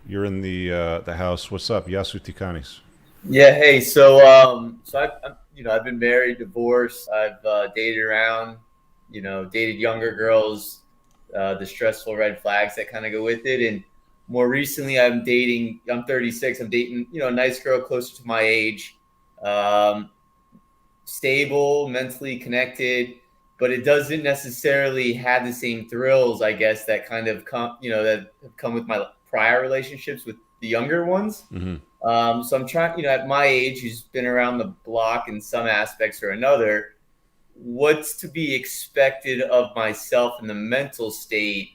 You're in the house. What's up? Yasu Tikanis. Yeah, hey, I've been married, divorced. I've dated around, dated younger girls, the stressful red flags that kind of go with it. And more recently, I'm dating. I'm 36. I'm dating, a nice girl closer to my age, um, stable, mentally connected, but it doesn't necessarily have the same thrills, I guess, that kind of that have come with my prior relationships with the younger ones. Mm-hmm. So I'm trying, at my age, who's been around the block in some aspects or another, what's to be expected of myself in the mental state,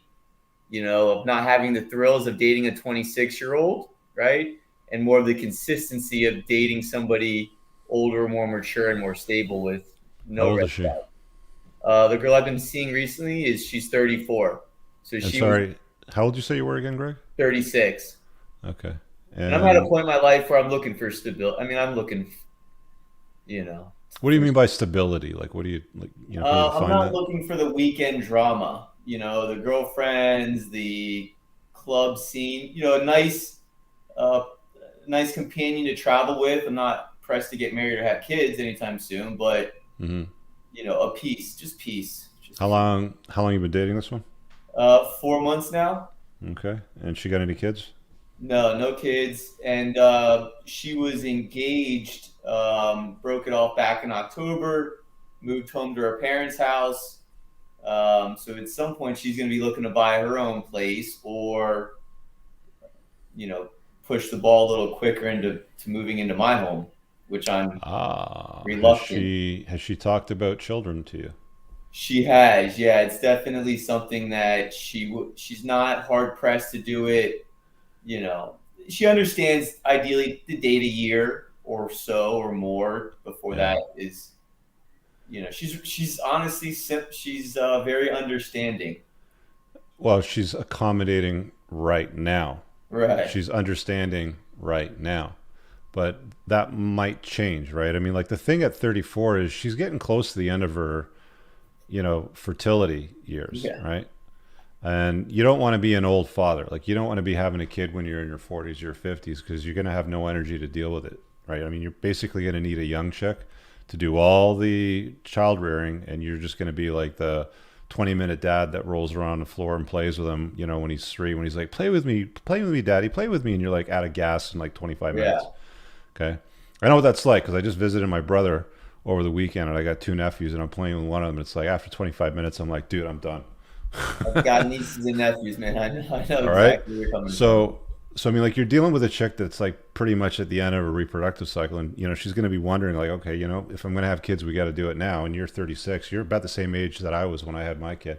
of not having the thrills of dating a 26-year-old, right? And more of the consistency of dating somebody older, more mature, and more stable with How no old red is she? flag. The girl I've been seeing recently she's 34. So And she was sorry, how old did you say you were again, Greg? 36. Okay. And I'm at a And point in my life where I'm looking for stability. I mean, I'm looking, you know, what do you for mean by stability? Like, what do you like? Can you I'm define not that? looking for the weekend drama, the girlfriends, the club scene, uh, nice companion to travel with. I'm not pressed to get married or have kids anytime soon, but Mm-hmm. a peace, just peace, just How peace. long? How long you been dating this one? 4 months now. Okay. And she got any kids? No, no kids. And she was engaged, broke it off back in October, moved home to her parents' house. So at some point, she's going to be looking to buy her own place or, you know, push the ball a little quicker into moving into my home, which I'm Ah, reluctant. has she talked about children to you? She has, yeah. It's definitely something that she's not hard pressed to do it. You know, she understands ideally to date a year or so or more before Yeah. that is. She's honestly she's very understanding. Well, she's accommodating right now. Right. She's understanding right now. But that might change, right? I mean, like the thing at 34 is she's getting close to the end of her, fertility years, Yeah. right? And you don't want to be an old father. Like you don't want to be having a kid when you're in your 40s or 50s because you're going to have no energy to deal with it, right? I mean, you're basically going to need a young chick to do all the child rearing, and you're just going to be like the 20-minute dad that rolls around the floor and plays with him, when he's 3, when he's like, play with me, daddy, play with me. And you're like out of gas in like 25 Yeah. minutes. Okay. I know what that's like because I just visited my brother over the weekend and I got 2 nephews and I'm playing with one of them. It's like after 25 minutes, I'm like, dude, I'm done. I've got nieces and nephews, man. I know All right. exactly where you're coming from. So I mean, like you're dealing with a chick that's like pretty much at the end of a reproductive cycle, and she's going to be wondering, like, okay, if I'm going to have kids, we got to do it now. And you're 36. You're about the same age that I was when I had my kid.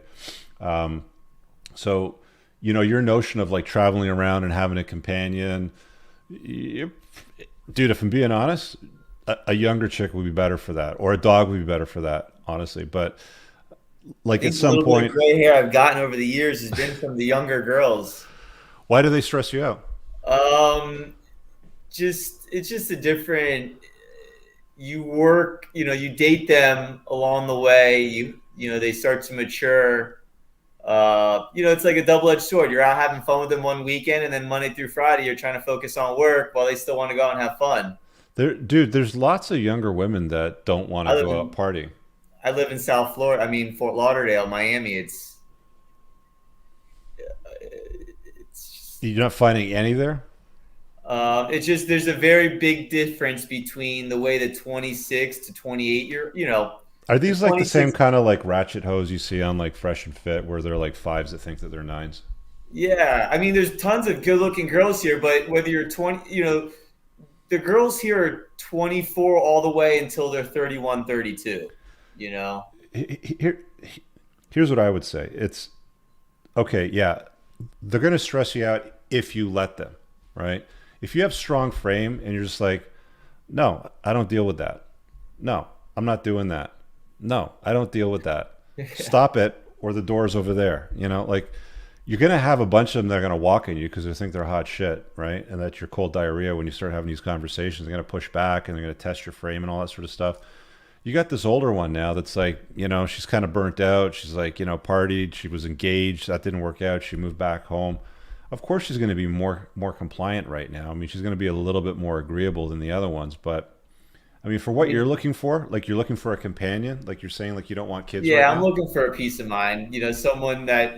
Um, so, your notion of like traveling around and having a companion, you dude, if I'm being honest, a younger chick would be better for that, or a dog would be better for that, honestly. But I like at think the some little bit of point, gray hair I've gotten over the years has been from the younger girls. why do they stress you out? Um, just it's just a different. You work, you date them along the way. They start to mature. It's like a double-edged sword. You're out having fun with them one weekend, and then Monday through Friday, you're trying to focus on work while they still want to go out and have fun. Dude, there's lots of younger women that don't want I to live go out in partying. I live in South Florida. I mean, Fort Lauderdale, Miami. It's You're not finding any there? it's just there's a very big difference between the way the 26 to 28 Are the these like the same 26. kind of like ratchet hose you see on like Fresh and Fit where they're like fives that think that they're nines? Yeah, I mean, there's tons of good-looking girls here, but whether you're 20, the girls here are 24 all the way until they're 31, 32. You know, Here, here's what I would say. It's okay, yeah, they're going to stress you out if you let them, right? If you have strong frame and you're just like, no, I don't deal with that. No, I'm not doing that. No, I don't deal with that. Stop it, or the door's over there. Like you're gonna have a bunch of them that are gonna walk at you because they think they're hot shit, right? And that you're cold diarrhea when you start having these conversations. They're gonna push back and they're gonna test your frame and all that sort of stuff. You got this older one now that's like, she's kind of burnt out. She's like, partied. She was engaged. That didn't work out. She moved back home. Of course, she's going to be more compliant right now. I mean, she's going to be a little bit more agreeable than the other ones, but I mean, for I what you're mean, looking for, like you're looking for a companion, like you're saying, like you don't want kids right yeah, I'm now. looking for a peace of mind. Someone that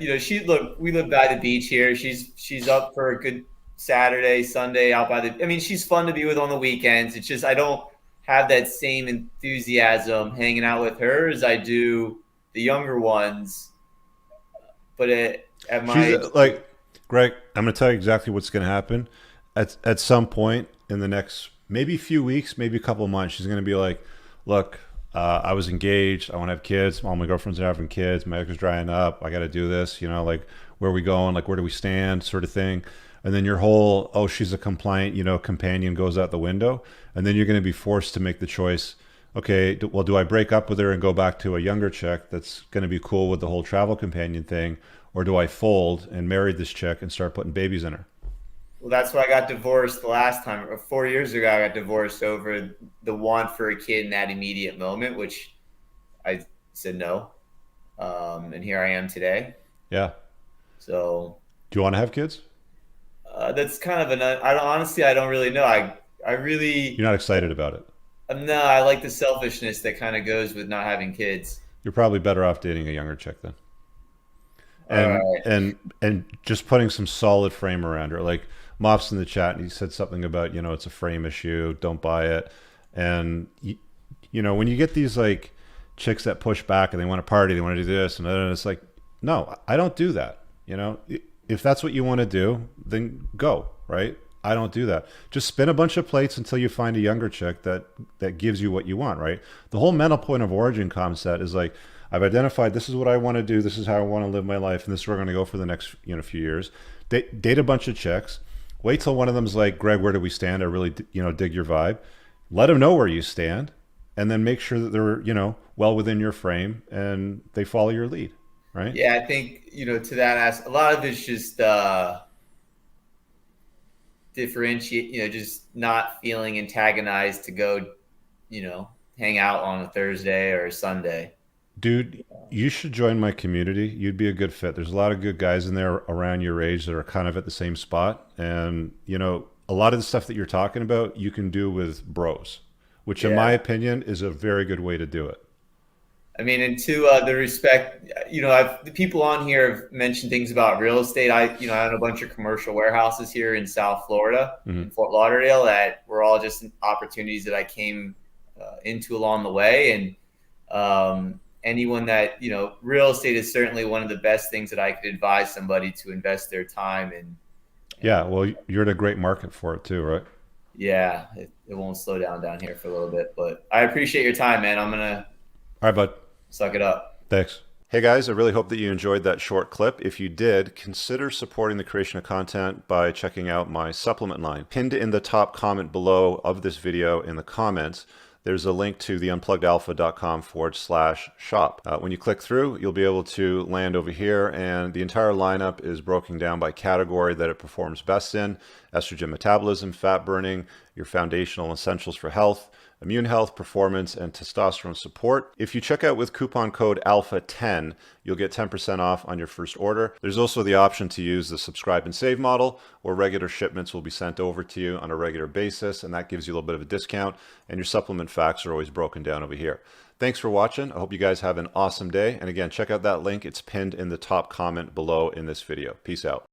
we live by the beach here. She's up for a good Saturday, Sunday out by the. I mean, she's fun to be with on the weekends. It's just I don't have that same enthusiasm hanging out with her as I do the younger ones. But at She's my like, Greg, I'm going to tell you exactly what's going to happen. At some point in the next maybe few weeks, maybe a couple of months, she's going to be like, look, I was engaged. I want to have kids. All my girlfriends are having kids. My ex is drying up. I got to do this. Like where are we going? Like where do we stand? Sort of thing. And then your whole, oh, she's a compliant, companion goes out the window. And then you're going to be forced to make the choice. Okay, well, do I break up with her and go back to a younger chick that's going to be cool with the whole travel companion thing? Or do I fold and marry this chick and start putting babies in her? Well, that's why I got divorced the last time, or 4 years ago. I got divorced over the want for a kid in that immediate moment, which I said no, and here I am today. Yeah. So Do you want to have kids? that's kind of an. I don't honestly. I don't really know. I really. You're not excited about it. No, I like the selfishness that kind of goes with not having kids. You're probably better off dating a younger chick then. All And right. and just putting some solid frame around her. Like Mops in the chat, and he said something about, it's a frame issue, don't buy it. And when you get these like chicks that push back and they want to party, they want to do this, and then it's like, no, I don't do that. If that's what you want to do, then go, right? I don't do that. Just spin a bunch of plates until you find a younger chick that gives you what you want, right? The whole mental point of origin concept is like, I've identified this is what I want to do, this is how I want to live my life, and this is where we're going to go for the next few years. Date a bunch of chicks. Wait till one of them's like, Greg, where do we stand? I really dig your vibe. Let them know where you stand, and then make sure that they're well within your frame and they follow your lead, right? Yeah, I think to that a lot of it's just differentiate. Just not feeling antagonized to go, hang out on a Thursday or a Sunday. Dude, you should join my community. You'd be a good fit. There's a lot of good guys in there around your age that are kind of at the same spot. And, a lot of the stuff that you're talking about, you can do with bros, which in my Yeah. opinion is a very good way to do it. I mean, and to the respect, the people on here have mentioned things about real estate. I own a bunch of commercial warehouses here in South Florida, in Hmm. Fort Lauderdale, that were all just opportunities that I came into along the way. And anyone that, real estate is certainly one of the best things that I could advise somebody to invest their time in. Yeah, well, you're in a great market for it too, right? Yeah, it won't slow down here for a little bit, but I appreciate your time, man. I'm going to All right, bud. suck it up. Thanks. Hey guys, I really hope that you enjoyed that short clip. If you did, consider supporting the creation of content by checking out my supplement line. Pinned in the top comment below of this video in the comments, there's a link to the unpluggedalpha.com/shop. When you click through, you'll be able to land over here, and the entire lineup is broken down by category that it performs best in: estrogen metabolism, fat burning, your foundational essentials for health, immune health, performance, and testosterone support. If you check out with coupon code ALPHA10, you'll get 10% off on your first order. There's also the option to use the subscribe and save model, where regular shipments will be sent over to you on a regular basis, and that gives you a little bit of a discount, and your supplement facts are always broken down over here. Thanks for watching. I hope you guys have an awesome day. And again, check out that link. It's pinned in the top comment below in this video. Peace out.